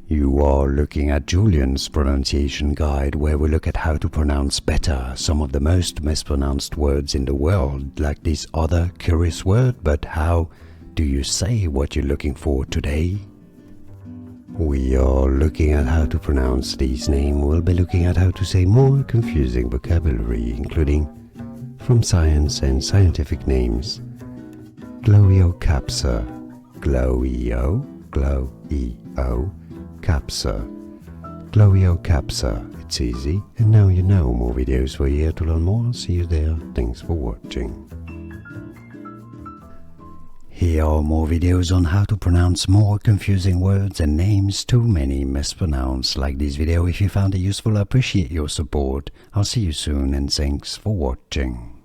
You are looking at Julian's pronunciation guide, where we look at how to pronounce better some of the most mispronounced words in the world, like this other curious word. But how do you say what you're looking for today? We are looking at how to pronounce these names. We'll be looking at how to say more confusing vocabulary, including from science and scientific names. Gloeocapsa, Gloeocapsa, Gloeocapsa. It's easy, and now you know. More videos for you to learn more. See you there. Thanks for watching. Here are more videos on how to pronounce more confusing words and names too many mispronounced. Like this video if you found it useful. I appreciate your support. I'll see you soon, and thanks for watching.